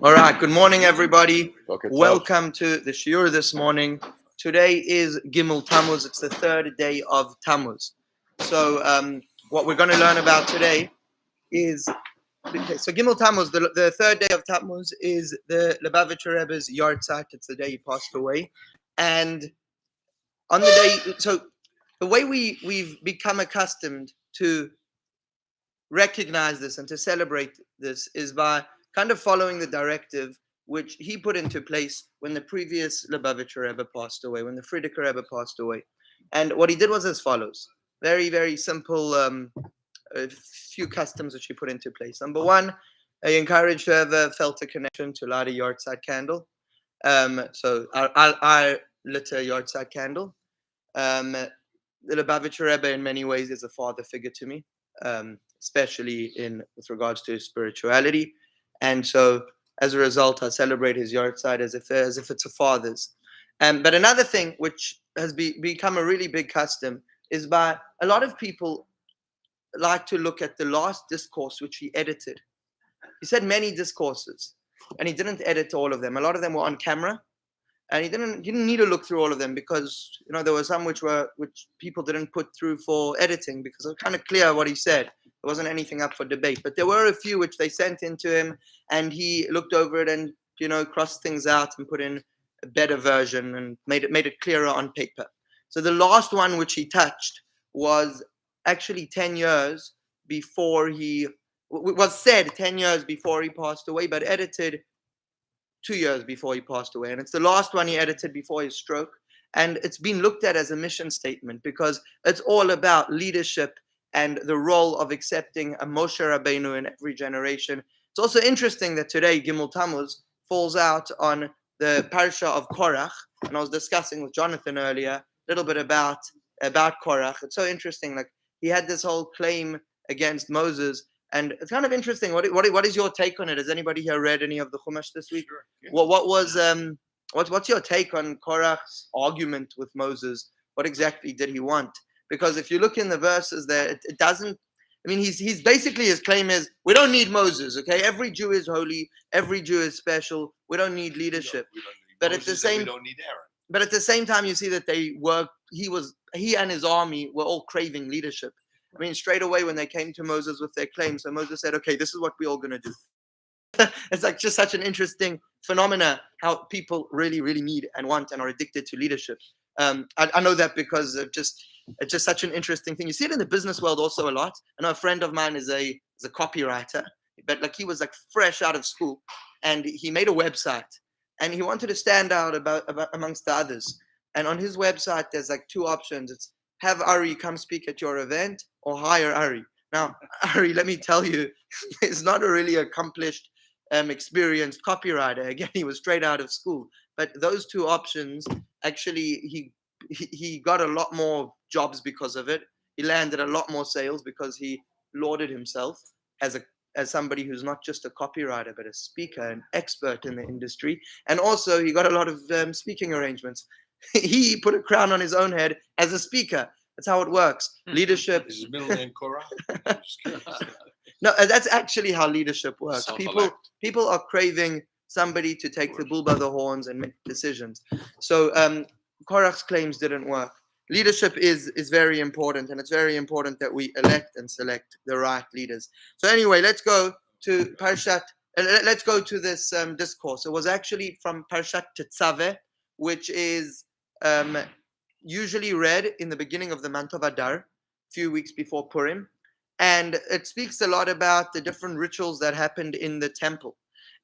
All right, good morning, everybody. Okay, Welcome to the shiur this morning. Today is Gimel Tammuz. It's the third day of Tammuz. So, what we're going to learn about today is Gimel Tammuz. The third day of Tammuz is the Lubavitcher Rebbe's Yahrtzeit. It's the day he passed away, and on the day, so the way we've become accustomed to recognize this and to celebrate this is by kind of following the directive which he put into place when the previous Lubavitcher Rebbe passed away, when the Frierdiker Rebbe passed away. And what he did was as follows. Very, very simple, a few customs which he put into place. Number one, he encouraged whoever felt a connection to light a Yahrtzeit candle. So I lit a Yahrtzeit candle. The Lubavitcher Rebbe in many ways is a father figure to me. Especially with regards to his spirituality, and so as a result, I celebrate his Yahrtzeit as if it's a father's. But another thing which has become a really big custom is by a lot of people like to look at the last discourse which he edited. He said many discourses, and he didn't edit all of them. A lot of them were on camera. And he didn't need to look through all of them because there were some which people didn't put through for editing because it was kind of clear what he said. There wasn't anything up for debate, but there were a few which they sent into him, and he looked over it and crossed things out and put in a better version and made it clearer on paper. So the last one which he touched was actually 10 years before he was said 10 years before he passed away, but edited 2 years before he passed away. And it's the last one he edited before his stroke. And it's been looked at as a mission statement because it's all about leadership and the role of accepting a Moshe Rabbeinu in every generation. It's also interesting that today, Gimel Tammuz, falls out on the parsha of Korach. And I was discussing with Jonathan earlier a little bit about Korach. It's so interesting. Like, he had this whole claim against Moses. And it's kind of interesting. What is your take on it? Has anybody here read any of the Chumash this week? Sure. Yeah. What's your take on Korach's argument with Moses? What exactly did he want? Because if you look in the verses there, it doesn't. I mean, he's basically, his claim is we don't need Moses. Okay, every Jew is holy, every Jew is special. We don't need leadership. We don't need But Moses, at the same, we don't need Aaron. But at the same time, you see that he and his army were all craving leadership. I mean, straight away when they came to Moses with their claim, so Moses said, okay, this is what we're all going to do. It's like just such an interesting phenomena how people really, really need and want and are addicted to leadership. I know that because it's just such an interesting thing. You see it in the business world also a lot. I know a friend of mine is a copywriter, but like he was like fresh out of school and he made a website and he wanted to stand out about amongst the others. And on his website, there's like two options. It's have Ari come speak at your event or hire Ari. Now, Ari, let me tell you, is not a really accomplished, experienced copywriter. Again, he was straight out of school. But those two options, actually, he got a lot more jobs because of it. He landed a lot more sales because he lauded himself as somebody who's not just a copywriter, but a speaker, an expert in the industry. And also, he got a lot of speaking arrangements. He put a crown on his own head as a speaker. That's how it works. Leadership. Is his middle name Korah? No, that's actually how leadership works. People are craving somebody to take the bull by the horns and make decisions. So Korach's claims didn't work. Leadership is very important, and it's very important that we elect and select the right leaders. So anyway, let's go to Parshat. Let's go to this discourse. It was actually from Parshat Tetzaveh, which is usually read in the beginning of the month of Adar, a few weeks before Purim. And it speaks a lot about the different rituals that happened in the temple.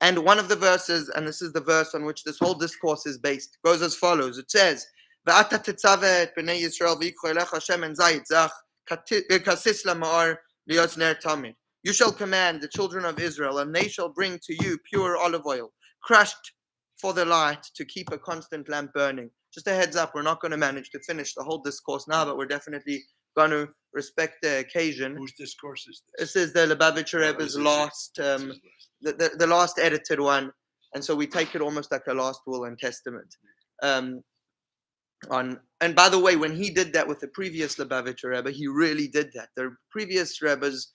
And one of the verses, and this is the verse on which this whole discourse is based, goes as follows. It says, "V'ata tetzaveh et bnei Yisroel v'yikro elecha Hashem en zayit zach kasis lama'ar lios ner tamid." You shall command the children of Israel, and they shall bring to you pure olive oil, crushed for the light, to keep a constant lamp burning. Just a heads up, we're not going to manage to finish the whole discourse now, but we're definitely going to respect the occasion. Whose discourse is this? This is the Lubavitcher Rebbe's last, the last edited one, and so we take it almost like a last will and testament. And by the way, when he did that with the previous Lubavitcher Rebbe, he really did that. The previous Rebbe's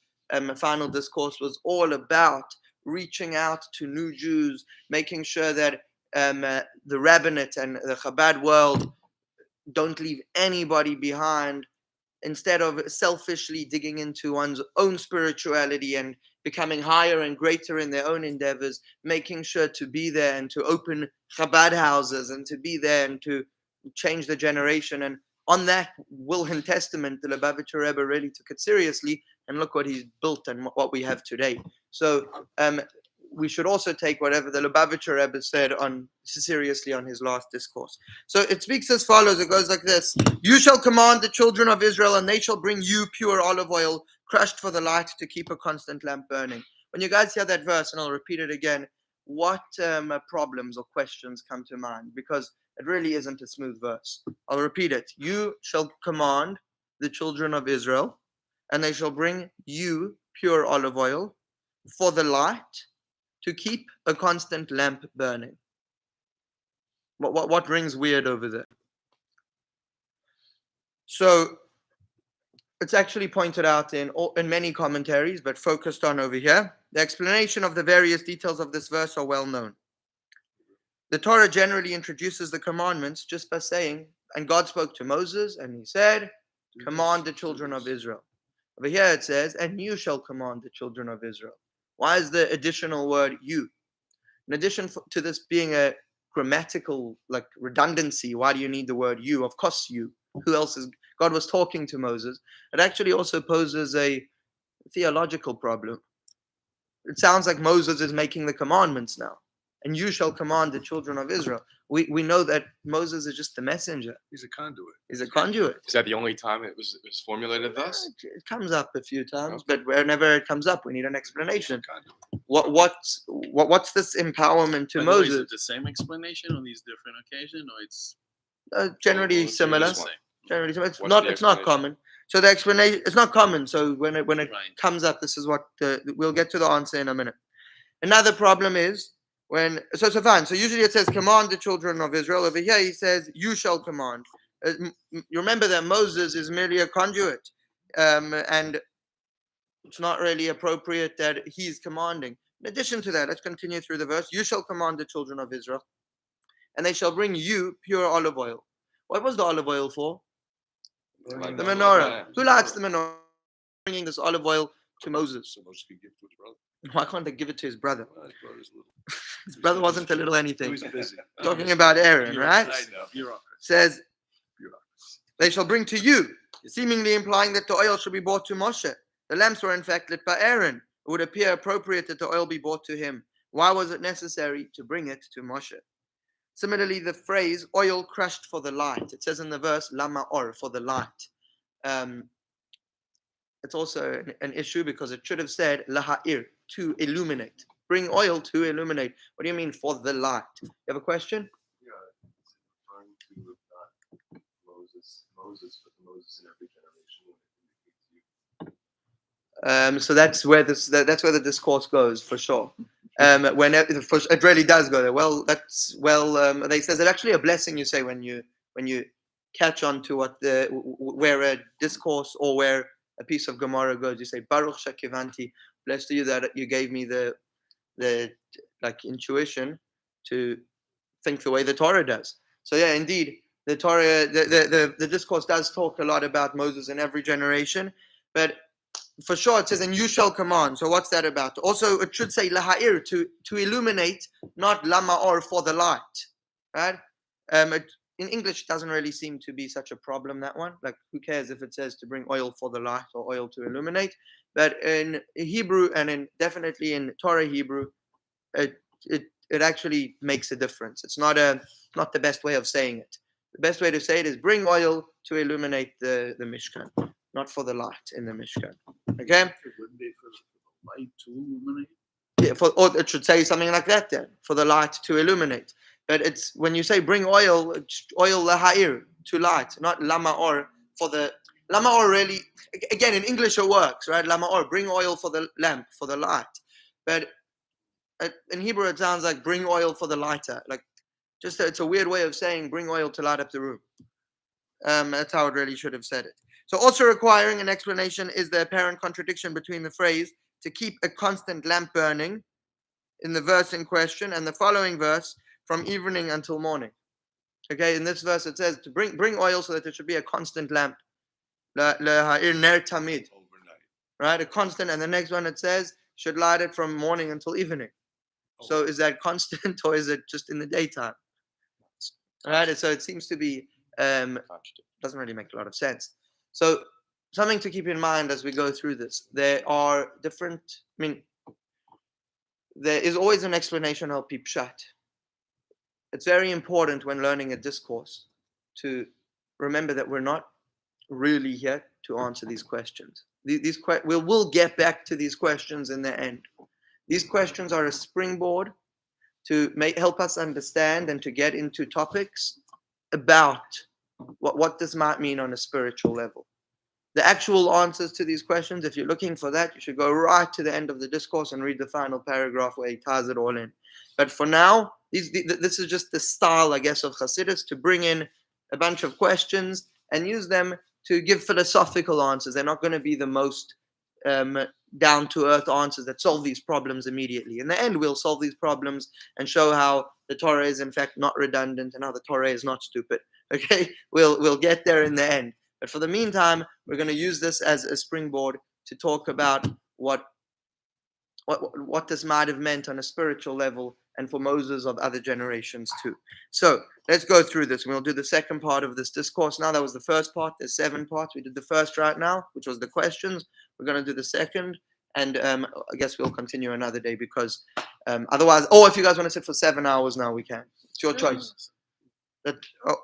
final discourse was all about reaching out to new Jews, making sure that the rabbinate and the Chabad world don't leave anybody behind, instead of selfishly digging into one's own spirituality and becoming higher and greater in their own endeavors, making sure to be there and to open Chabad houses and to be there and to change the generation. And on that will and testament, the Lubavitcher Rebbe really took it seriously, and look what he's built and what we have today. So we should also take whatever the Lubavitcher Rebbe said seriously on his last discourse. So it speaks as follows. It goes like this: "You shall command the children of Israel, and they shall bring you pure olive oil, crushed for the light, to keep a constant lamp burning." When you guys hear that verse, and I'll repeat it again, what problems or questions come to mind? Because it really isn't a smooth verse. I'll repeat it. You shall command the children of Israel, and they shall bring you pure olive oil for the light, to keep a constant lamp burning. What rings weird over there? So it's actually pointed out in many commentaries, but focused on over here. The explanation of the various details of this verse are well known. The Torah generally introduces the commandments just by saying, and God spoke to Moses, and he said, command the children of Israel. Over here it says, and you shall command the children of Israel. Why is the additional word you? In addition to this being a grammatical redundancy, why do you need the word you? Of course you. Who else is? God was talking to Moses. It actually also poses a theological problem. It sounds like Moses is making the commandments now. And you shall command the children of Israel. We know that Moses is just the messenger. He's a conduit. He's a conduit. Is that the only time it was formulated thus? It comes up a few times, but whenever it comes up, we need an explanation. Conduit. What's this empowerment to By the way, Moses? is it the same explanation on these different occasions, or it's Generally Well, similar. the same? Generally similar. It's What's not. the It's not explanation? common. So the explanation, it's not common. So when it Right. comes up, this is what we'll get to the answer in a minute. Another problem is when so fine. So usually it says command the children of Israel. Over here he says you shall command. You remember that Moses is merely a conduit, and it's not really appropriate that he's commanding. In addition to that, let's continue through the verse. You shall command the children of Israel, and they shall bring you pure olive oil. What was the olive oil for? Like The that. menorah. Who lights the menorah? Bringing this olive oil to Moses. So Moses could give to his brother. Why can't they give it to his brother? Well, his brother's little. His brother wasn't a little He anything. was busy. Talking about Aaron, right? I know. Bureaucracy. Says, they shall bring to you, seemingly implying that the oil should be brought to Moshe. The lamps were in fact lit by Aaron. It would appear appropriate that the oil be brought to him. Why was it necessary to bring it to Moshe? Similarly, the phrase oil crushed for the light. It says in the verse, lama or, for the light. It's also an issue because it should have said laha'ir, to illuminate. Bring oil to illuminate. What do you mean for the light? You have a question? Yeah, it's referring to not Moses, but Moses in every generation. So that's where the discourse goes for sure. It really does go there. They says it's actually a blessing, you say, when you catch on to where a discourse or where a piece of Gemara goes. You say Baruch Shekivanti, blessed are you that you gave me the intuition to think the way the Torah does. So yeah, indeed, the Torah, the discourse does talk a lot about Moses in every generation, but for sure it says, and you shall command. So what's that about? Also, it should say laha'ir, to illuminate, not lama or, for the light, right? In English, it doesn't really seem to be such a problem, that one. Like, who cares if it says to bring oil for the light or oil to illuminate? But in Hebrew, and definitely in Torah Hebrew, it actually makes a difference. It's not the best way of saying it. The best way to say it is bring oil to illuminate the Mishkan, not for the light in the Mishkan. Okay? It wouldn't be for the light to illuminate. Yeah, or it should say something like that then, for the light to illuminate. But it's when you say bring oil laha'ir, to light, not lama or, for the lama or. Really, again, in English it works, right? Lama or, bring oil for the lamp, for the light. But in Hebrew it sounds like bring oil for the lighter. Like, just it's a weird way of saying bring oil to light up the room. That's how it really should have said it. So also requiring an explanation is the apparent contradiction between the phrase to keep a constant lamp burning in the verse in question and the following verse from evening until morning. Okay, in this verse it says to bring oil so that there should be a constant lamp. Overnight. Right, a constant, and the next one it says should light it from morning until evening. So is that constant or is it just in the daytime? Right, so it seems to be doesn't really make a lot of sense. So something to keep in mind as we go through this. There are different, there is always an explanation of pshat. It's very important when learning a discourse to remember that we're not really here to answer these questions. We'll get back to these questions in the end. These questions are a springboard to help us understand and to get into topics about what this might mean on a spiritual level. The actual answers to these questions, if you're looking for that, you should go right to the end of the discourse and read the final paragraph where he ties it all in. But for now, this is just the style, I guess, of Hasidus to bring in a bunch of questions and use them to give philosophical answers. They're not going to be the most down-to-earth answers that solve these problems immediately. In the end, we'll solve these problems and show how the Torah is in fact not redundant and how the Torah is not stupid. Okay, we'll get there in the end. But for the meantime, we're going to use this as a springboard to talk about what this might have meant on a spiritual level and for Moses of other generations too. So let's go through this. We'll do the second part of this discourse now. That was the first part. There's 7 parts. We did the first right now, which was the questions. We're going to do the second, and I guess we'll continue another day because otherwise, if you guys want to sit for 7 hours now, we can. It's your choice. That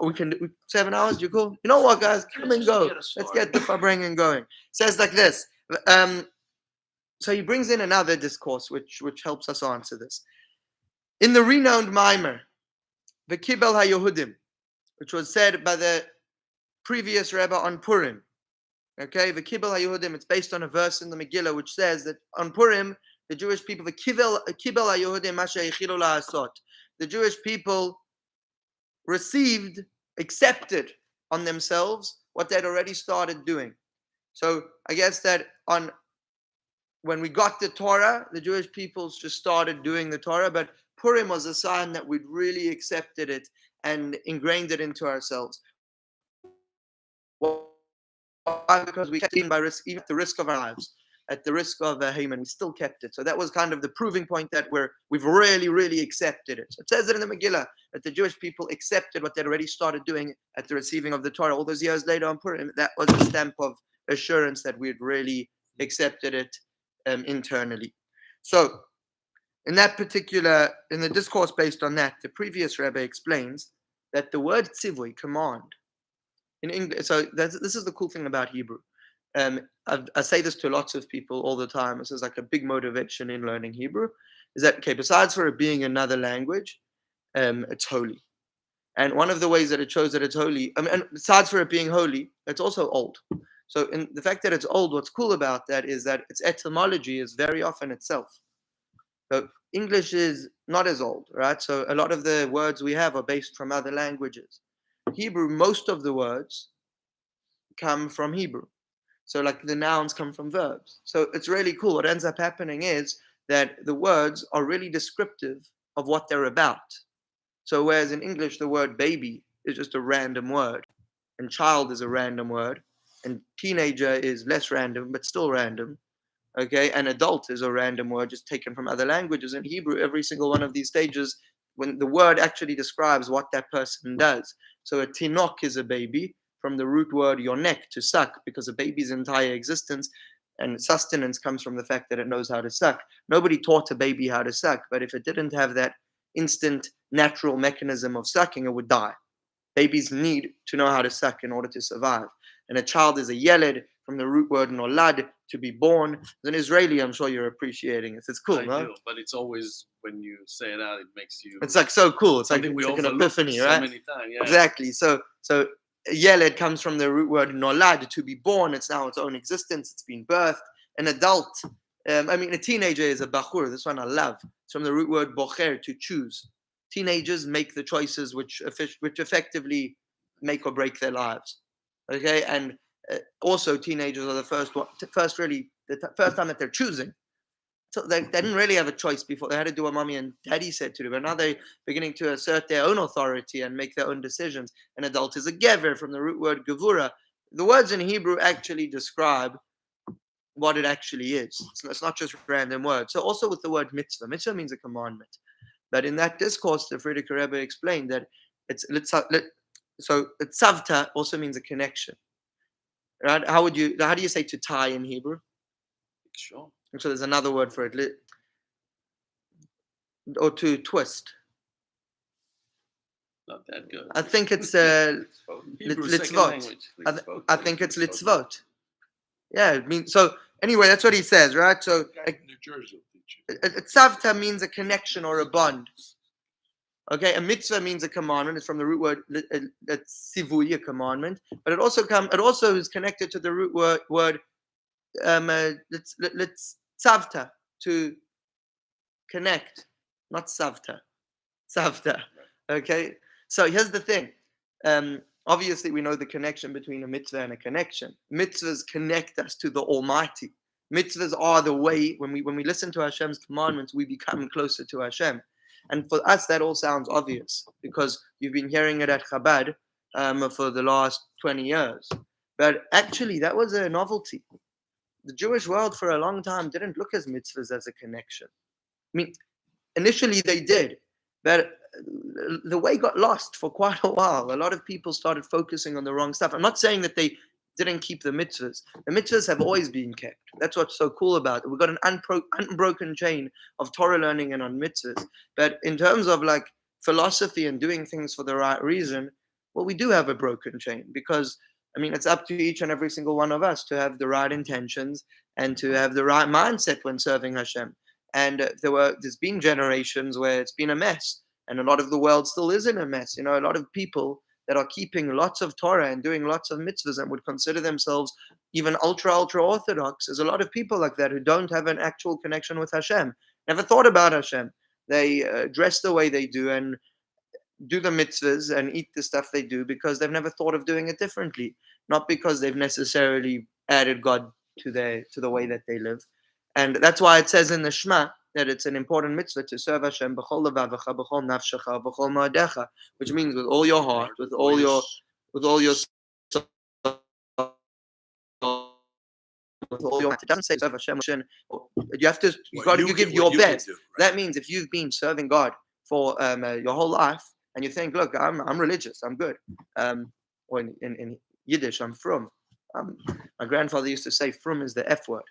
we can do 7 hours. You cool? You know what, guys? Come and go. Let's get the Fabrengen going. It says like this. So he brings in another discourse which helps us answer this. In the renowned Maamar, the Kibel HaYehudim, which was said by the previous Rebbe on Purim. Okay, the Kibel HaYehudim, it's based on a verse in the Megillah which says that on Purim, the Jewish people, the Kibel HaYehudim Masha Yechilu La'asot, the Jewish people accepted on themselves what they'd already started doing. So I guess that when we got the Torah, the Jewish peoples just started doing the Torah, but Purim was a sign that we'd really accepted it and ingrained it into ourselves. Why? Because we kept it by risk, even at the risk of our lives, at the risk of Haman, we still kept it. So that was kind of the proving point that we've really, really accepted it. So it says it in the Megillah that the Jewish people accepted what they'd already started doing at the receiving of the Torah. All those years later on Purim, that was a stamp of assurance that we'd really accepted it internally. So in the discourse based on that, the previous Rebbe explains that the word tzivui, command, in English, so this is the cool thing about Hebrew. I say this to lots of people all the time. This is like a big motivation in learning Hebrew, is that, okay, besides for it being another language, it's holy. And one of the ways that it shows that it's holy, and besides for it being holy, it's also old. So in the fact that it's old, what's cool about that is that its etymology is very often itself. So English is not as old, right? So a lot of the words we have are based from other languages. Hebrew, most of the words come from Hebrew. So like the nouns come from verbs. So it's really cool. What ends up happening is that the words are really descriptive of what they're about. So whereas in English, the word baby is just a random word, and child is a random word, and teenager is less random, but still random. Okay, and adult is a random word just taken from other languages. In Hebrew, every single one of these stages, when the word actually describes what that person does. So a tinok is a baby, from the root word yonek, to suck, because a baby's entire existence and sustenance comes from the fact that it knows how to suck. Nobody taught a baby how to suck, but if it didn't have that instant natural mechanism of sucking, it would die. Babies need to know how to suck in order to survive. And a child is a yeled, from the root word nolad, to be born. As an Israeli, I'm sure you're appreciating it. It's cool, I no? do, but it's always when you say it out, it makes you. It's like so cool. It's like, something we it's like an overlook epiphany, so right? many times. Yeah. Exactly. So yeled comes from the root word nolad, to be born. It's now its own existence. It's been birthed. An adult, a teenager is a bachur. This one I love. It's from the root word bocher, to choose. Teenagers make the choices which effectively make or break their lives. Okay, and also teenagers are the first time that they're choosing. So they didn't really have a choice before. They had to do what mommy and daddy said to do. But now they're beginning to assert their own authority and make their own decisions. An adult is a gever from the root word gevura. The words in Hebrew actually describe what it actually is. It's not just random words. So also with the word mitzvah. Mitzvah means a commandment. But in that discourse, the Frierdiker Rebbe explained that so tzavta also means a connection. Right? How do you say to tie in Hebrew? Sure. So there's another word for it. Or to twist. Not that good. I think it's Hebrew second litzvot. language. I think it's litzvot. Yeah, it means so. Anyway, that's what he says, right? So Guy from New Jersey will teach you. a tzavta means a connection or a bond. Okay, a mitzvah means a commandment. It's from the root word tzivui, a commandment. But it also is connected to the root word tzavta, to connect, not savta. Savta. Okay? So here's the thing. Obviously, we know the connection between a mitzvah and a connection. Mitzvahs connect us to the Almighty. Mitzvahs are the way, when we listen to Hashem's commandments, we become closer to Hashem. And for us, that all sounds obvious because you've been hearing it at Chabad for the last 20 years. But actually, that was a novelty. The Jewish world for a long time didn't look at mitzvahs as a connection. I mean, initially they did, but the way got lost for quite a while. A lot of people started focusing on the wrong stuff. I'm not saying that they didn't keep the mitzvahs. The mitzvahs have always been kept. That's what's so cool about it. We've got an unbroken chain of Torah learning and on mitzvahs. But in terms of like philosophy and doing things for the right reason, well, we do have a broken chain because I mean, it's up to each and every single one of us to have the right intentions and to have the right mindset when serving Hashem. And there's been generations where it's been a mess, and a lot of the world still is in a mess. You know, a lot of people that are keeping lots of Torah and doing lots of mitzvahs and would consider themselves even ultra orthodox. There's a lot of people like that who don't have an actual connection with Hashem, never thought about Hashem. They dress the way they do and do the mitzvahs and eat the stuff they do because they've never thought of doing it differently, not because they've necessarily added God to the way that they live. And that's why it says in the Shema that it's an important mitzvah to serve Hashem b'chol levavecha, b'chol nafshecha, b'chol ma'adecha, which means with all your heart, with all your soul, with all your. It doesn't say serve Hashem. You give your best. Do, right? That means if you've been serving God for your whole life, and you think, look, I'm religious, I'm good. Or in Yiddish, I'm frum. My grandfather used to say frum is the F word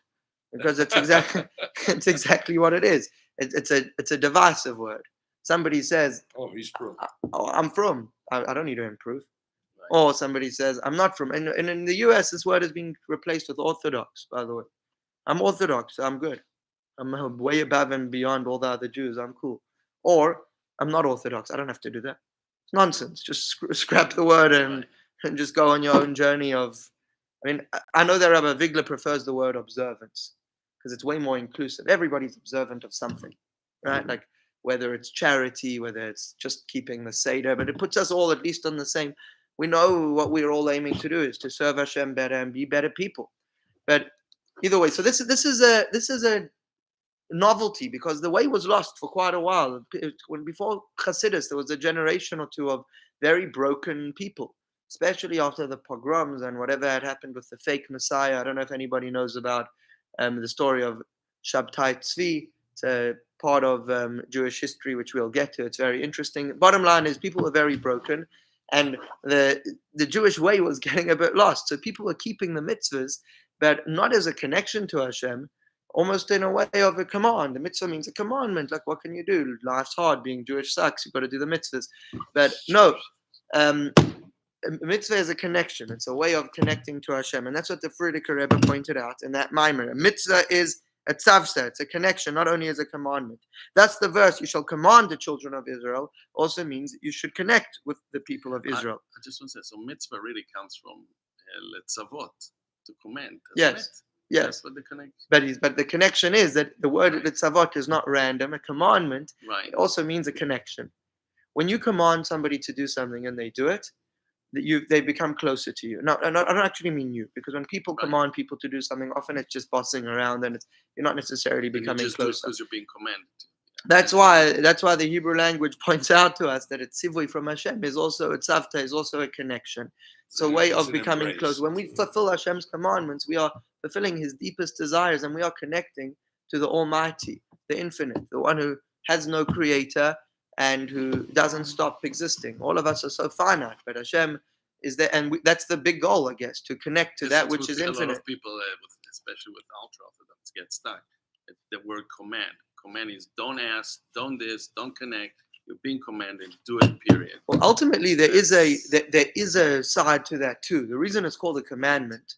because it's exactly what it is. It's a divisive word. Somebody says, "Oh, he's from." I'm from. I don't need to improve. Right. Or somebody says, I'm not from. And in the US, this word has been replaced with Orthodox, by the way. I'm Orthodox. I'm good. I'm way above and beyond all the other Jews. I'm cool. Or I'm not Orthodox. I don't have to do that. It's nonsense. Just scrap the word and just go on your own journey of. I mean, I know that Rabbi Vigler prefers the word observance because it's way more inclusive. Everybody's observant of something, right? Like whether it's charity, whether it's just keeping the Seder, but it puts us all at least on the same. We know what we're all aiming to do is to serve Hashem better and be better people. But either way, so this is a novelty because the way was lost for quite a while. When before Hasidus, there was a generation or two of very broken people, especially after the pogroms and whatever had happened with the fake Messiah. I don't know if anybody knows about the story of Shabtai Tzvi. It's a part of Jewish history, which we'll get to. It's very interesting. Bottom line is people are very broken, and the Jewish way was getting a bit lost. So people were keeping the mitzvahs, but not as a connection to Hashem, almost in a way of a command. The mitzvah means a commandment. Like, what can you do? Life's hard. Being Jewish sucks. You've got to do the mitzvahs. But no, a mitzvah is a connection. It's a way of connecting to Hashem. And that's what the Frierdiker Rebbe pointed out in that Maamar. A mitzvah is a tzaveh. It's a connection, not only as a commandment. That's the verse, you shall command the children of Israel, also means that you should connect with the people of Israel. I just want to say, so mitzvah really comes from letzavot, to command. Yes. Yes. That's what the connection. But the connection is that the word letzavot is not random. A commandment Right. It also means a connection. When you command somebody to do something and they do it, they become closer to you. No, I don't actually mean you, because when people Right. command people to do something, often it's just bossing around, and you're not necessarily And you becoming just do it closer. because you're being commanded. That's why the Hebrew language points out to us that it's tzivui from Hashem is also a tzavta, is also a connection. It's a way It's of an becoming embrace. close. When we fulfill Hashem's commandments, we are fulfilling His deepest desires, and we are connecting to the Almighty, the Infinite, the one who has no creator and who doesn't stop existing. All of us are so finite, but Hashem is there, and that's the big goal, I guess, to connect to that which is A lot infinite. of people, especially with ultra-Orthodox, get stuck. The word command. Command is don't ask, don't this, don't connect. You're being commanded, do it, period. Well, ultimately, there is a side to that too. The reason it's called a commandment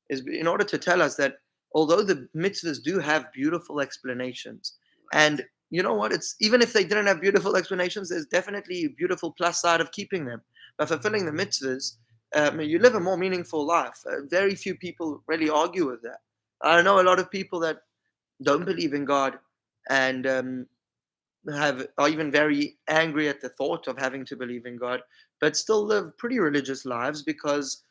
is in order to tell us that although the mitzvahs do have beautiful explanations, and you know what, it's even if they didn't have beautiful explanations, there's definitely a beautiful plus side of keeping them. By fulfilling the mitzvahs, you live a more meaningful life. Very few people really argue with that. I know a lot of people that don't believe in God and are even very angry at the thought of having to believe in God, but still live pretty religious lives because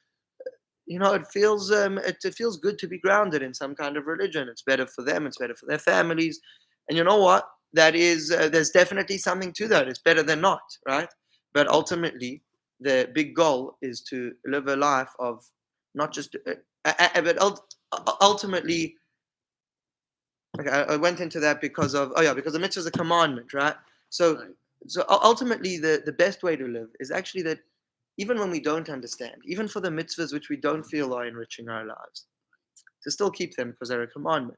it feels good to be grounded in some kind of religion. It's better for them. It's better for their families, and you know what? That is there's definitely something to that. It's better than not, right? But ultimately, the big goal is to live a life of not just, but ultimately. Okay, I went into that because the mitzvah is a commandment, right? So, Right. so ultimately, the best way to live is actually that even when we don't understand, even for the mitzvahs which we don't feel are enriching our lives, to still keep them because they're a commandment.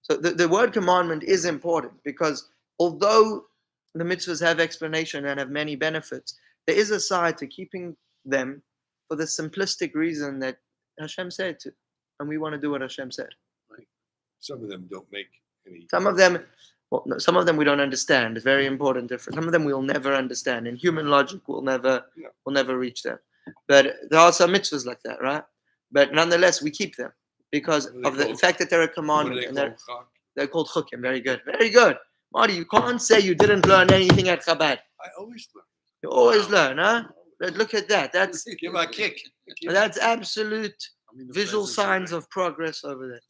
So the word commandment is important because although the mitzvahs have explanation and have many benefits, there is a side to keeping them for the simplistic reason that Hashem said to, and we want to do what Hashem said. Some of them don't make any. Some of them, well, no, some of them we don't understand. It's very important difference. Some of them we'll never understand. In human logic, we'll never reach them. But there are some mitzvahs like that, right? But nonetheless, we keep them because What are they of the called? fact that they're a What commandment, do and they call? they're called chukim. Very good, very good, Marty. You can't say you didn't learn anything at Chabad. I always learn. You always learn, huh? But look at that. That's Give a kick. that's absolute I'm in the visual presence of signs rain. of progress over there.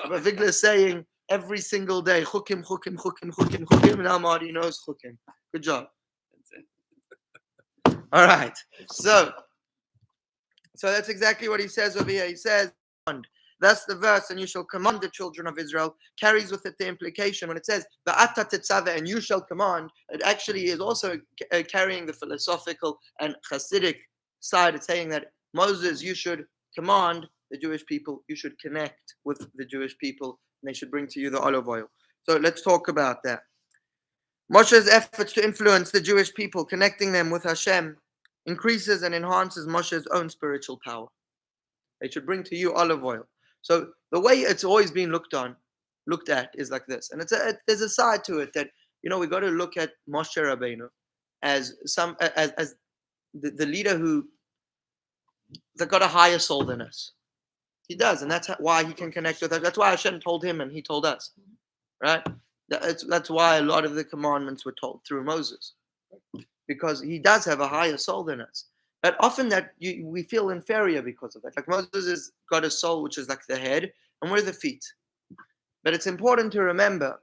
But Vigla is saying every single day, chukim, chukim, chukim, chukim, chukim. Now Marty knows chukim. Good job. All right. So that's exactly what he says over here. He says, that's the verse, and you shall command the children of Israel, carries with it the implication when it says, Ba'ata Tetzaveh, and you shall command, it actually is also carrying the philosophical and Hasidic side. It's saying that Moses, you should command the Jewish people, you should connect with the Jewish people, and they should bring to you the olive oil. So let's talk about that. Moshe's efforts to influence the Jewish people, connecting them with Hashem, increases and enhances Moshe's own spiritual power. They should bring to you olive oil. So the way it's always been looked at is like this, and there's a side to it that we got to look at Moshe Rabbeinu as the leader that got a higher soul than us. He does, and that's why he can connect with us. That's why Hashem told him, and he told us, right? That's why a lot of the commandments were told through Moses, because he does have a higher soul than us. But often we feel inferior because of that. Like Moses has got a soul which is like the head, and we're the feet. But it's important to remember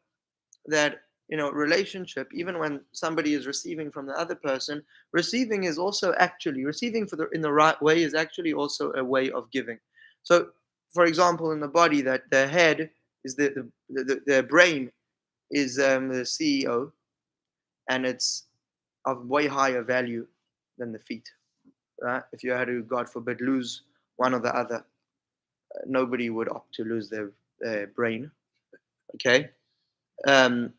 that relationship, even when somebody is receiving from the other person, receiving is also actually receiving in the right way is actually also a way of giving. So, for example, in the body, that the head is the brain is the CEO, and it's of way higher value than the feet. Right? If you had to, God forbid, lose one or the other, nobody would opt to lose their brain. Okay, and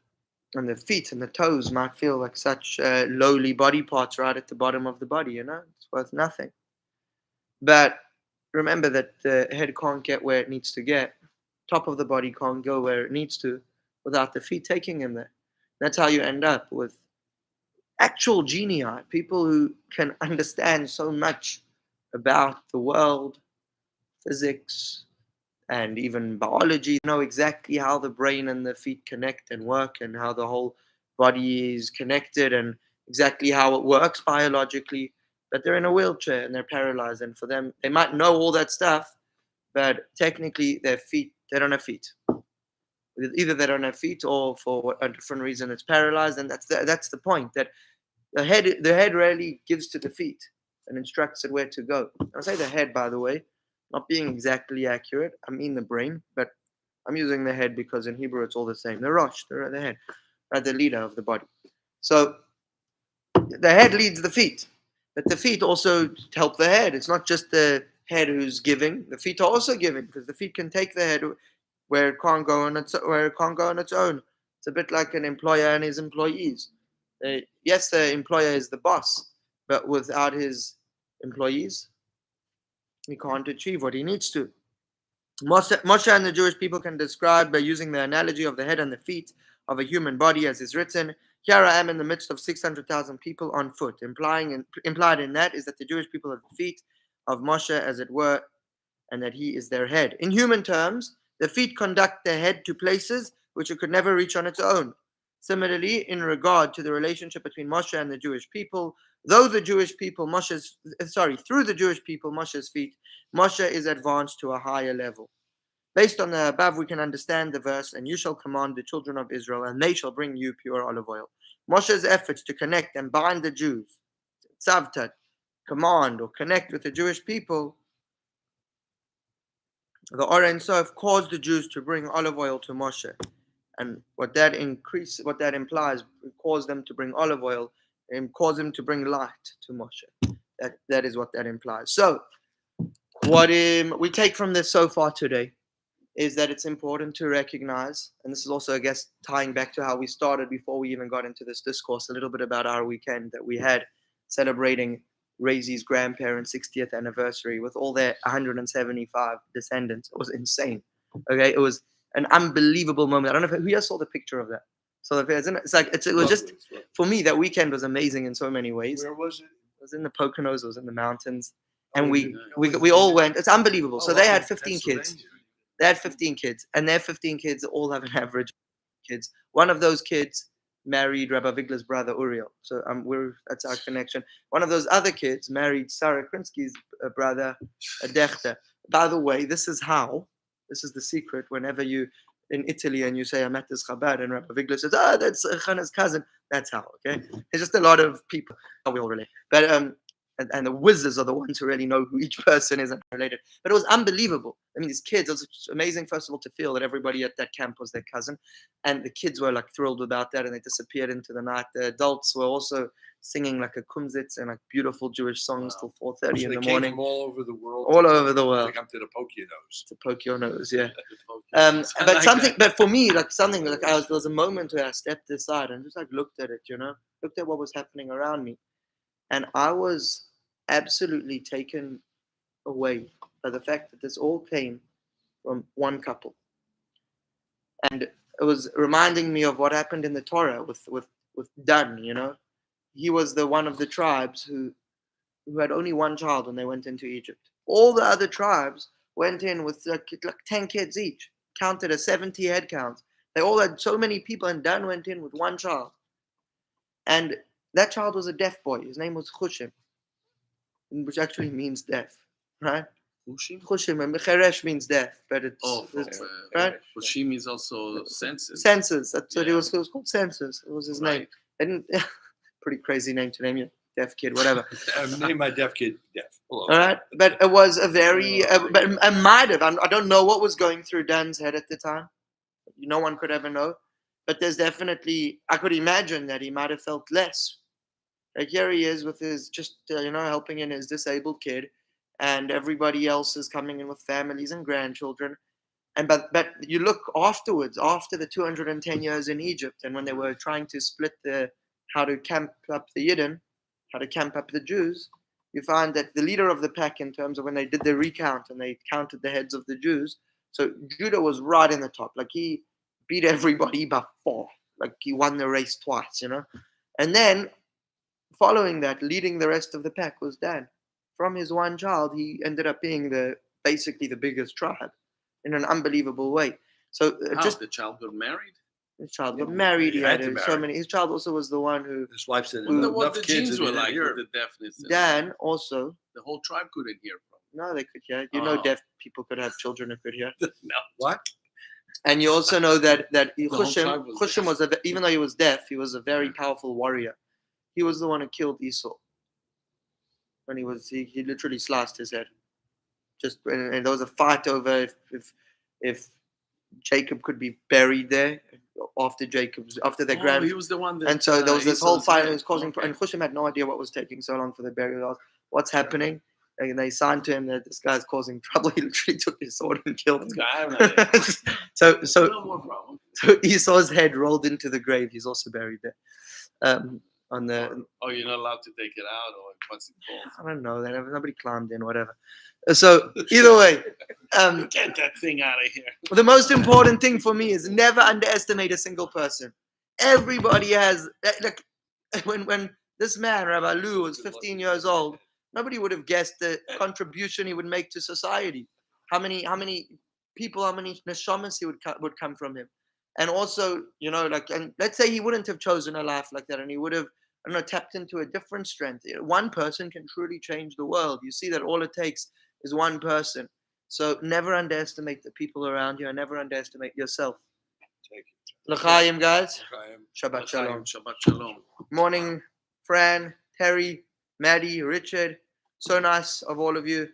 the feet and the toes might feel like such lowly body parts right at the bottom of the body. It's worth nothing. But remember that the head can't get where it needs to get. Top of the body can't go where it needs to without the feet taking him there. That's how you end up with actual genii, people who can understand so much about the world, physics, and even biology, know exactly how the brain and the feet connect and work, and how the whole body is connected, and exactly how it works biologically. but they're in a wheelchair and they're paralyzed. And for them, they might know all that stuff, but technically their feet, they don't have feet. Either they don't have feet, or for a different reason it's paralyzed. And that's the point, that the head really gives to the feet and instructs it where to go. I say the head, by the way, not being exactly accurate. I mean the brain, but I'm using the head because in Hebrew it's all the same. The rosh, the head, right, the leader of the body. So the head leads the feet, but the feet also help the head. It's not just the head who's giving; the feet are also giving, because the feet can take the head where it can't go on its own. It's a bit like an employer and his employees. Yes, the employer is the boss, but without his employees, he can't achieve what he needs to. Moshe and the Jewish people can describe by using the analogy of the head and the feet of a human body, as is written, "Here I am in the midst of 600,000 people on foot." Implied in that is that the Jewish people have the feet of Moshe, as it were, and that he is their head. In human terms, the feet conduct the head to places which it could never reach on its own. Similarly, in regard to the relationship between Moshe and the Jewish people, through the Jewish people, Moshe's feet, Moshe is advanced to a higher level. Based on the above, we can understand the verse, "And you shall command the children of Israel, and they shall bring you pure olive oil." Moshe's efforts to connect and bind the Jews, Tzaveh, command or connect with the Jewish people, the Or Ein Sof caused the Jews to bring olive oil to Moshe. And what that implies, it caused them to bring olive oil and caused them to bring light to Moshe. That is what that implies. So, what we take from this so far today is that it's important to recognize, and this is also, I guess, tying back to how we started before we even got into this discourse, a little bit about our weekend that we had celebrating Raisy's grandparents' 60th anniversary with all their 175 descendants. It was insane. Okay, it was an unbelievable moment. I don't know who else saw the picture of that. So it's like it was just, for me, that weekend was amazing in so many ways. Where was it? It was in the Poconos. It was in the mountains, and we all went. It's unbelievable. So they had 15 kids. They had 15 kids, and their 15 kids all have an average kids. One of those kids married Rabbi Vigler's brother Uriel. So that's our connection. One of those other kids married Sarah Krinsky's brother Dechter. By the way, this is the secret. Whenever you in Italy and you say I'm at this Chabad, and Rabbi Vigler says, that's Chana's cousin. That's how. Okay, there's just a lot of people. We all relate, but and the wizards are the ones who really know who each person is and related. But it was unbelievable. I mean, these kids, it was amazing, first of all, to feel that everybody at that camp was their cousin. And the kids were like thrilled about that, and they disappeared into the night. The adults were also singing like a kumzitz and like beautiful Jewish songs till 4:30 in the morning. From all over the world. All over the world. Come to the Poconos. To poke your nose, yeah. But for me, there was a moment where I stepped aside and just like looked at it, looked at what was happening around me. And I was absolutely taken away by the fact that this all came from one couple. And it was reminding me of what happened in the Torah with Dan, He was the one of the tribes who had only one child when they went into Egypt. All the other tribes went in with like 10 kids each, counted a 70 head count. They all had so many people, and Dan went in with one child. And that child was a deaf boy. His name was Chushim, which actually means deaf, right? Chushim, and Cheresh means deaf, but it's right. Chushim means also senses. Senses. That's what it was called. Senses. It was his name. Pretty crazy name to name your deaf kid, whatever. Name my deaf kid deaf. All right, but it was a very. But I might have. I don't know what was going through Dan's head at the time. No one could ever know. But there's definitely. I could imagine that he might have felt less. Like here he is with his helping in his disabled kid, and everybody else is coming in with families and grandchildren. But you look afterwards, after the 210 years in Egypt, and when they were trying to split how to camp up the Yidden, how to camp up the Jews, you find that the leader of the pack, in terms of when they did the recount and they counted the heads of the Jews, so Judah was right in the top. Like he beat everybody by 4. Like he won the race twice, And then following that, leading the rest of the pack was Dan. From his one child, he ended up being basically the biggest tribe in an unbelievable way. So the child got married? His child got married. He He had had to so marry. many. His child also was the one who His wife said, I wonder enough what the kids genes and were he didn't like hear with the deafness. Dan also. The whole tribe couldn't hear from. No, they could hear. You know, Oh. deaf people could have children and could hear. No. What? And you also know that whole tribe was Chushim was even though he was deaf, he was a very powerful warrior. He was the one who killed Esau. When he literally sliced his head. Just and there was a fight over if Jacob could be buried there after their grand. He was the one that. And so there was this whole Esau's fight. head. It was causing, Okay. and Chushim had no idea what was taking so long for the burial. What's happening? And they signed to him that this guy's causing trouble. He literally took his sword and killed him. I have an idea. so No more problem. so Esau's head rolled into the grave. He's also buried there. On the Oh, you're not allowed to take it out, or what's it called? I don't know. Nobody climbed in, whatever. So either way, Get that thing out of here. the most important thing for me is never underestimate a single person. Everybody has like when this man Rabbi Lou was 15 years old, nobody would have guessed the contribution he would make to society. How many people, how many neshamas he would come from him, and also and let's say he wouldn't have chosen a life like that, and he would have tapped into a different strength. One person can truly change the world. You see that all it takes is one person. So never underestimate the people around you, and never underestimate yourself. Thank L'chaim, guys. you. Shabbat shalom. Shabbat shalom. Morning, Fran, Terry, Maddie, Richard. So nice of all of you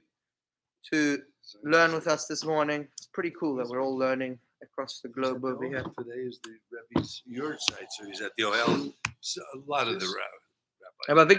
to learn with us this morning. It's pretty cool that we're all learning across the globe over here. Today is the Rebbe's Yahrtzeit, so he's at the Ohel. So a lot of the rabbis. Rabbi